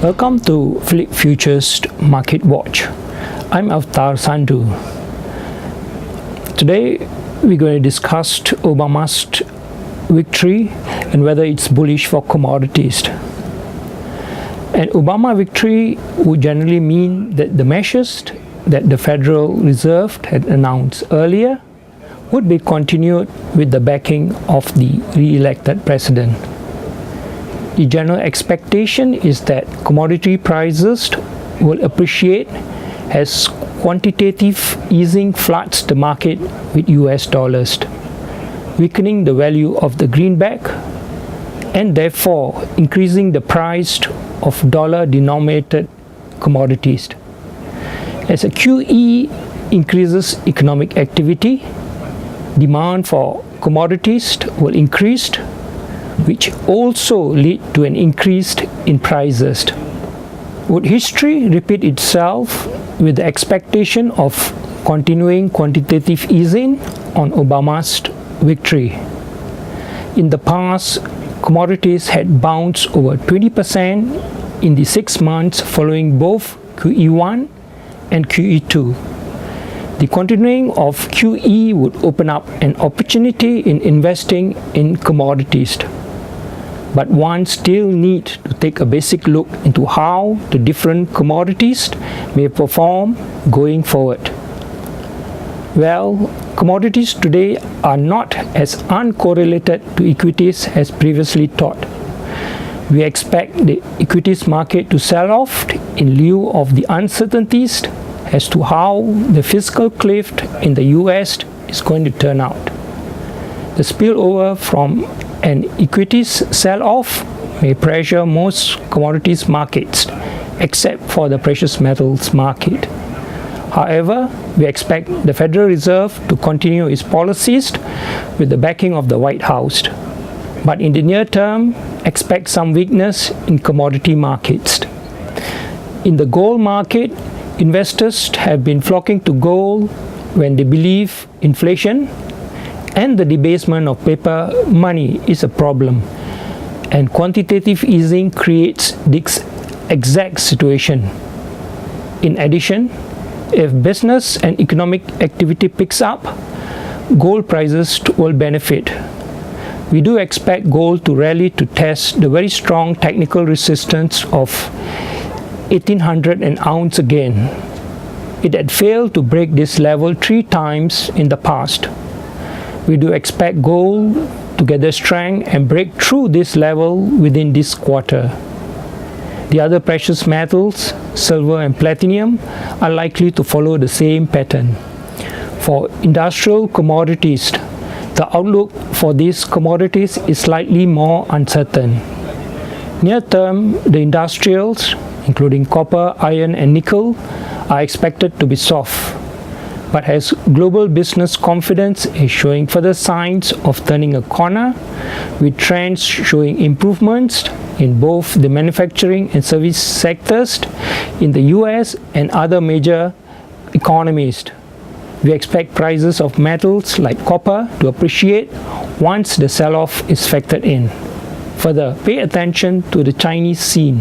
Welcome to Phillip Futures Market Watch. I'm Avtar Sandu. Today we're going to discuss Obama's victory and whether it's bullish for commodities. An Obama victory would generally mean that the measures that the Federal Reserve had announced earlier would be continued with the backing of the re-elected president. The general expectation is that commodity prices will appreciate as quantitative easing floods the market with US dollars, weakening the value of the greenback and therefore increasing the price of dollar-denominated commodities. As a QE increases economic activity, demand for commodities will increase, which also lead to an increase in prices. Would history repeat itself with the expectation of continuing quantitative easing on Obama's victory? In the past, commodities had bounced over 20% in the 6 months following both QE1 and QE2. The continuing of QE would open up an opportunity in investing in commodities. But one still needs to take a basic look into how the different commodities may perform going forward. Well, commodities today are not as uncorrelated to equities as previously thought. We expect the equities market to sell off in lieu of the uncertainties as to how the fiscal cliff in the US is going to turn out. The spillover from an equities sell-off may pressure most commodities markets except for the precious metals market. However, we expect the Federal Reserve to continue its policies with the backing of the White House. But in the near term, expect some weakness in commodity markets. In the gold market, investors have been flocking to gold when they believe inflation and the debasement of paper money is a problem, and quantitative easing creates this exact situation. In addition, if business and economic activity picks up, gold prices will benefit. We do expect gold to rally to test the very strong technical resistance of 1800 an ounce again. It had failed to break this level 3 times in the past. We do expect gold to gather strength and break through this level within this quarter. The other precious metals, silver and platinum, are likely to follow the same pattern. For industrial commodities, the outlook for these commodities is slightly more uncertain. Near term, the industrials, including copper, iron and nickel, are expected to be soft. But as global business confidence is showing further signs of turning a corner, with trends showing improvements in both the manufacturing and service sectors in the US and other major economies, we expect prices of metals like copper to appreciate once the sell-off is factored in. Further, pay attention to the Chinese scene,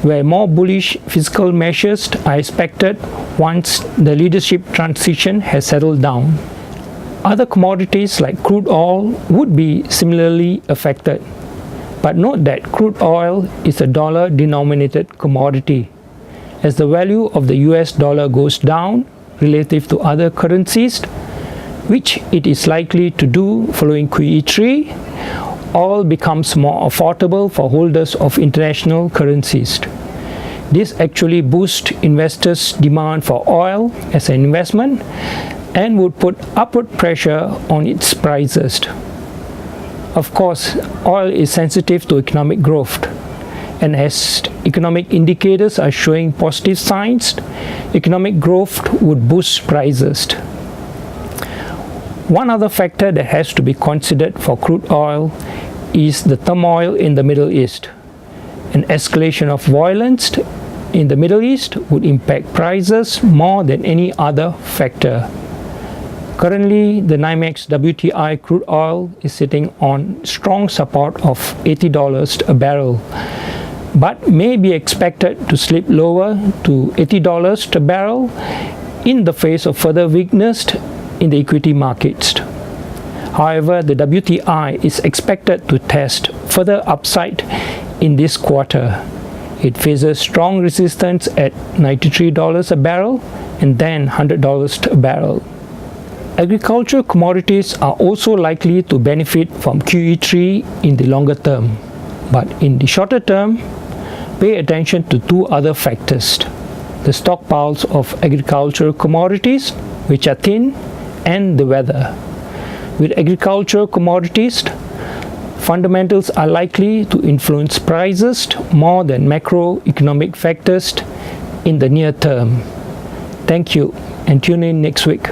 where more bullish fiscal measures are expected once the leadership transition has settled down. Other commodities like crude oil would be similarly affected. But note that crude oil is a dollar-denominated commodity. As the value of the US dollar goes down relative to other currencies, which it is likely to do following QE3, oil becomes more affordable for holders of international currencies. This actually boosts investors' demand for oil as an investment and would put upward pressure on its prices. Of course, oil is sensitive to economic growth, and as economic indicators are showing positive signs, economic growth would boost prices. One other factor that has to be considered for crude oil is the turmoil in the Middle East. An escalation of violence in the Middle East would impact prices more than any other factor. Currently, the NYMEX WTI crude oil is sitting on strong support of $80 a barrel. but may be expected to slip lower to $80 per barrel in the face of further weakness in the equity markets. However, the WTI is expected to test further upside in this quarter. It faces strong resistance at $93 a barrel and then $100 a barrel. Agricultural commodities are also likely to benefit from QE3 in the longer term, but in the shorter term, pay attention to two other factors: the stockpiles of agricultural commodities, which are thin, and the weather. With agricultural commodities, fundamentals are likely to influence prices more than macroeconomic factors in the near term. Thank you, and tune in next week.